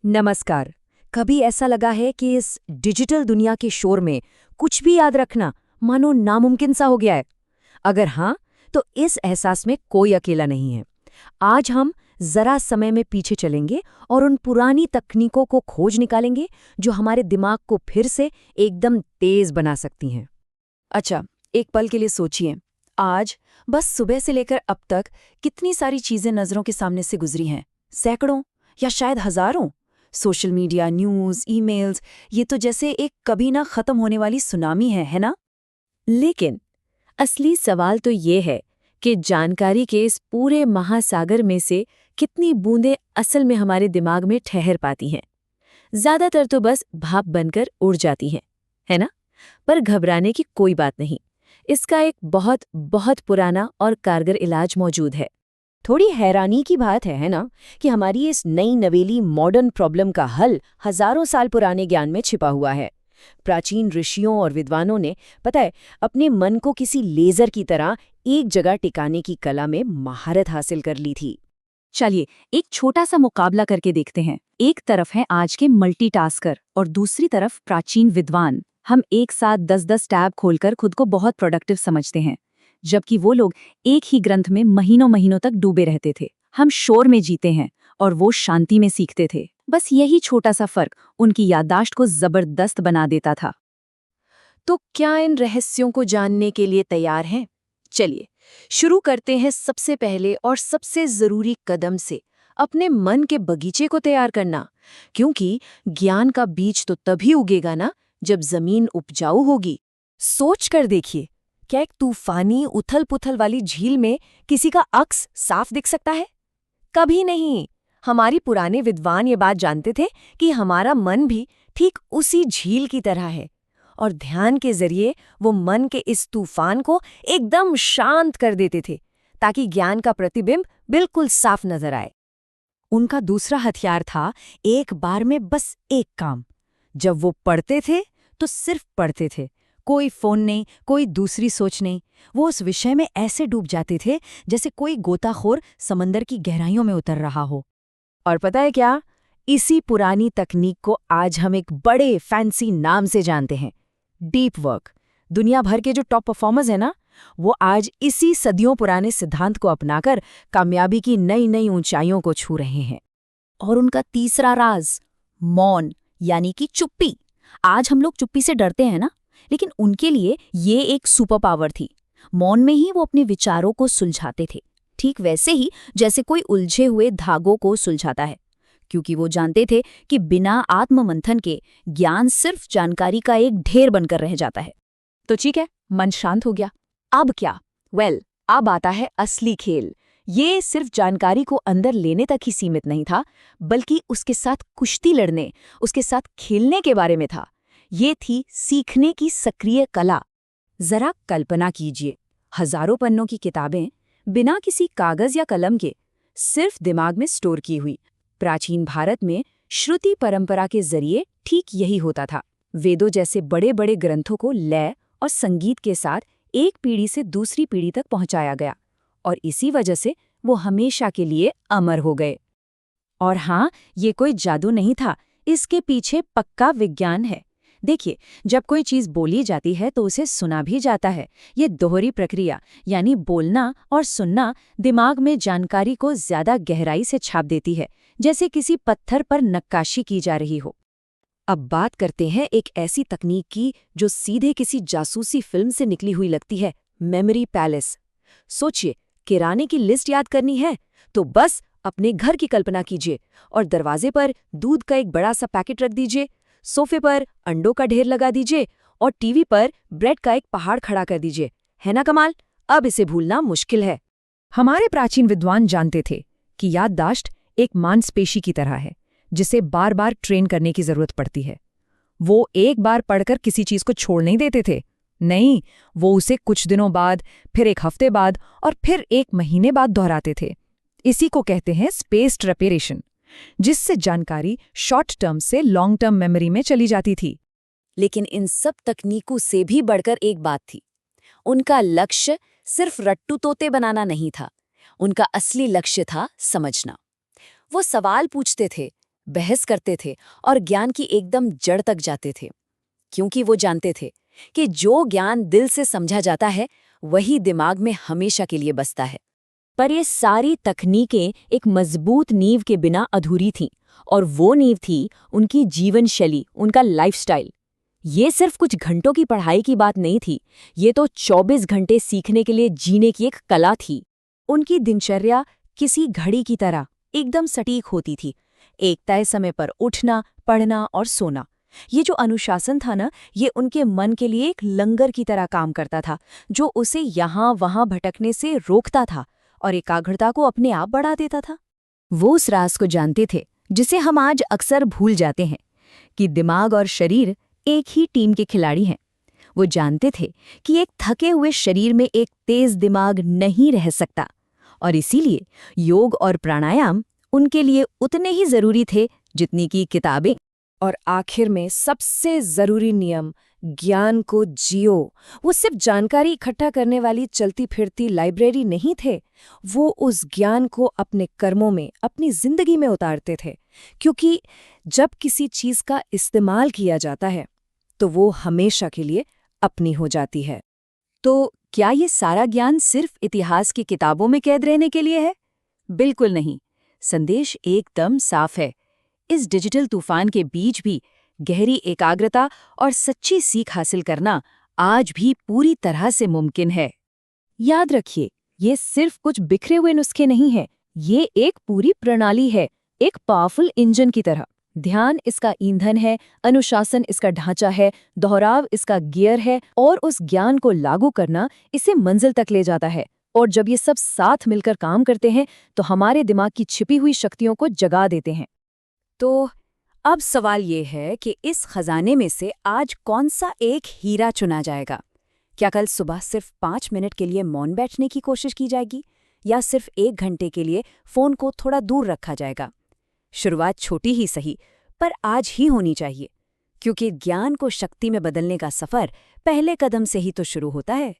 नमस्कार। कभी ऐसा लगा है कि इस डिजिटल दुनिया के शोर में कुछ भी याद रखना मानो नामुमकिन सा हो गया है? अगर हाँ, तो इस एहसास में कोई अकेला नहीं है। आज हम जरा समय में पीछे चलेंगे और उन पुरानी तकनीकों को खोज निकालेंगे जो हमारे दिमाग को फिर से एकदम तेज बना सकती हैं। अच्छा, एक पल के लिए सोचिए। आज बस सुबह से लेकर अब तक कितनी सारी चीजें नजरों के सामने से गुजरी हैं। सैकड़ों या शायद हजारों। सोशल मीडिया, न्यूज़, ईमेल्स, ये तो जैसे एक कभी ना खत्म होने वाली सुनामी है ना? लेकिन असली सवाल तो ये है कि जानकारी के इस पूरे महासागर में से कितनी बूंदें असल में हमारे दिमाग में ठहर पाती हैं। ज्यादातर तो बस भाप बनकर उड़ जाती हैं, है ना? पर घबराने की कोई बात नहीं। इसका एक बहुत बहुत पुराना और कारगर इलाज मौजूद है। थोड़ी हैरानी की बात है ना, कि हमारी इस नई नवेली मॉडर्न प्रॉब्लम का हल हजारों साल पुराने ज्ञान में छिपा हुआ है। प्राचीन ऋषियों और विद्वानों ने, पता है, अपने मन को किसी लेजर की तरह एक जगह टिकाने की कला में महारत हासिल कर ली थी। चलिए, एक छोटा सा मुकाबला करके देखते हैं। एक तरफ है आज के मल्टीटास्कर और दूसरी तरफ प्राचीन विद्वान। हम एक साथ 10-10 टैब खोलकर खुद को बहुत प्रोडक्टिव समझते हैं, जबकि वो लोग एक ही ग्रंथ में महीनों महीनों तक डूबे रहते थे। हम शोर में जीते हैं और वो शांति में सीखते थे। बस यही छोटा सा फर्क उनकी याददाश्त को जबरदस्त बना देता था। तो क्या इन रहस्यों को जानने के लिए तैयार हैं? चलिए, शुरू करते हैं सबसे पहले और सबसे जरूरी कदम से, अपने मन के बगीचे को तैयार करना। क्योंकि ज्ञान का बीज तो तभी उगेगा ना, जब जमीन उपजाऊ होगी। सोच कर देखिए, क्या एक तूफानी उथल-पुथल वाली झील में किसी का अक्स साफ दिख सकता है? कभी नहीं। हमारे पुराने विद्वान ये बात जानते थे कि हमारा मन भी ठीक उसी झील की तरह है, और ध्यान के जरिए वो मन के इस तूफान को एकदम शांत कर देते थे, ताकि ज्ञान का प्रतिबिंब बिल्कुल साफ नजर आए। उनका दूसरा हथियार था एक बार में बस एक काम। जब वो पढ़ते थे तो सिर्फ पढ़ते थे, कोई फोन नहीं, कोई दूसरी सोच नहीं। वो उस विषय में ऐसे डूब जाते थे जैसे कोई गोताखोर समंदर की गहराइयों में उतर रहा हो। और पता है क्या? इसी पुरानी तकनीक को आज हम एक बड़े फैंसी नाम से जानते हैं, डीप वर्क। दुनिया भर के जो टॉप परफॉर्मर्स हैं ना, वो आज इसी सदियों पुराने सिद्धांत को अपनाकर कामयाबी की नई नई ऊंचाइयों को छू रहे हैं। और उनका तीसरा राज, मौन, यानी कि चुप्पी। आज हम लोग चुप्पी से डरते हैं ना, लेकिन उनके लिए ये एक सुपर पावर थी। मौन में ही वो अपने विचारों को सुलझाते थे, ठीक वैसे ही जैसे कोई उलझे हुए धागों को सुलझाता है। क्योंकि वो जानते थे कि बिना आत्ममंथन के ज्ञान सिर्फ जानकारी का एक ढेर बनकर रह जाता है। तो ठीक है, मन शांत हो गया। अब क्या? अब आता है असली खेल। ये सिर्फ जानकारी को अंदर लेने तक ही सीमित नहीं था, बल्कि उसके साथ कुश्ती लड़ने, उसके साथ खेलने के बारे में था। ये थी सीखने की सक्रिय कला। जरा कल्पना कीजिए, हजारों पन्नों की किताबें, बिना किसी कागज या कलम के, सिर्फ दिमाग में स्टोर की हुई। प्राचीन भारत में श्रुति परंपरा के जरिए ठीक यही होता था। वेदों जैसे बड़े बड़े ग्रंथों को लय और संगीत के साथ एक पीढ़ी से दूसरी पीढ़ी तक पहुंचाया गया, और इसी वजह से वो हमेशा के लिए अमर हो गए। और हाँ, ये कोई जादू नहीं था, इसके पीछे पक्का विज्ञान है। देखिए, जब कोई चीज बोली जाती है तो उसे सुना भी जाता है। ये दोहरी प्रक्रिया, यानी बोलना और सुनना, दिमाग में जानकारी को ज्यादा गहराई से छाप देती है, जैसे किसी पत्थर पर नक्काशी की जा रही हो। अब बात करते हैं एक ऐसी तकनीक की जो सीधे किसी जासूसी फिल्म से निकली हुई लगती है, मेमोरी पैलेस। सोचिए, किराने की लिस्ट याद करनी है तो बस अपने घर की कल्पना कीजिए और दरवाजे पर दूध का एक बड़ा सा पैकेट रख दीजिए, सोफे पर अंडों का ढेर लगा दीजिए और टीवी पर ब्रेड का एक पहाड़ खड़ा कर दीजिए। है ना कमाल? अब इसे भूलना मुश्किल है। हमारे प्राचीन विद्वान जानते थे कि याददाश्त एक मांसपेशी की तरह है, जिसे बार बार ट्रेन करने की जरूरत पड़ती है। वो एक बार पढ़कर किसी चीज को छोड़ नहीं देते थे। नहीं, वो उसे कुछ दिनों बाद, फिर एक हफ्ते बाद और फिर एक महीने बाद दोहराते थे। इसी को कहते हैं स्पेस्ड रेपिटेशन, जिससे जानकारी शॉर्ट टर्म से लॉन्ग टर्म मेमोरी में चली जाती थी। लेकिन इन सब तकनीकों से भी बढ़कर एक बात थी। उनका लक्ष्य सिर्फ रट्टू तोते बनाना नहीं था, उनका असली लक्ष्य था समझना। वो सवाल पूछते थे, बहस करते थे और ज्ञान की एकदम जड़ तक जाते थे, क्योंकि वो जानते थे कि जो ज्ञान दिल से समझा जाता है वही दिमाग में हमेशा के लिए बसता है। पर ये सारी तकनीकें एक मजबूत नींव के बिना अधूरी थीं, और वो नींव थी उनकी जीवन शैली, उनका लाइफस्टाइल। ये सिर्फ कुछ घंटों की पढ़ाई की बात नहीं थी, ये तो 24 घंटे सीखने के लिए जीने की एक कला थी। उनकी दिनचर्या किसी घड़ी की तरह एकदम सटीक होती थी। एक तय समय पर उठना, पढ़ना और सोना। ये जो अनुशासन था ना, ये उनके मन के लिए एक लंगर की तरह काम करता था, जो उसे यहाँ वहाँ भटकने से रोकता था और एकाग्रता को अपने आप बढ़ा देता था। वो उस राज को जानते थे जिसे हम आज अक्सर भूल जाते हैं, कि दिमाग और शरीर एक ही टीम के खिलाड़ी हैं। वो जानते थे कि एक थके हुए शरीर में एक तेज दिमाग नहीं रह सकता, और इसीलिए योग और प्राणायाम उनके लिए उतने ही जरूरी थे जितनी की किताबें। और आखिर में सबसे जरूरी नियम, ज्ञान को जियो। वो सिर्फ जानकारी इकट्ठा करने वाली चलती फिरती लाइब्रेरी नहीं थे, वो उस ज्ञान को अपने कर्मों में, अपनी जिंदगी में उतारते थे, क्योंकि जब किसी चीज का इस्तेमाल किया जाता है तो वो हमेशा के लिए अपनी हो जाती है। तो क्या ये सारा ज्ञान सिर्फ इतिहास की किताबों में कैद रहने के लिए है? बिल्कुल नहीं। संदेश एकदम साफ है। इस डिजिटल तूफान के बीच भी गहरी एकाग्रता और सच्ची सीख हासिल करना आज भी पूरी तरह से मुमकिन है। याद रखिए, ये सिर्फ कुछ बिखरे हुए नुस्खे नहीं हैं, ये एक पूरी प्रणाली है, एक पावरफुल इंजन की तरह। ध्यान इसका ईंधन है, अनुशासन इसका ढांचा है, दोहराव इसका गियर है, और उस ज्ञान को लागू करना इसे मंजिल तक ले जाता है। और जब ये सब साथ मिलकर काम करते हैं तो हमारे दिमाग की छिपी हुई शक्तियों को जगा देते हैं। तो अब सवाल ये है कि इस खजाने में से आज कौन सा एक हीरा चुना जाएगा? क्या कल सुबह सिर्फ 5 मिनट के लिए मौन बैठने की कोशिश की जाएगी, या सिर्फ 1 घंटे के लिए फोन को थोड़ा दूर रखा जाएगा? शुरुआत छोटी ही सही, पर आज ही होनी चाहिए, क्योंकि ज्ञान को शक्ति में बदलने का सफर पहले कदम से ही तो शुरू होता है।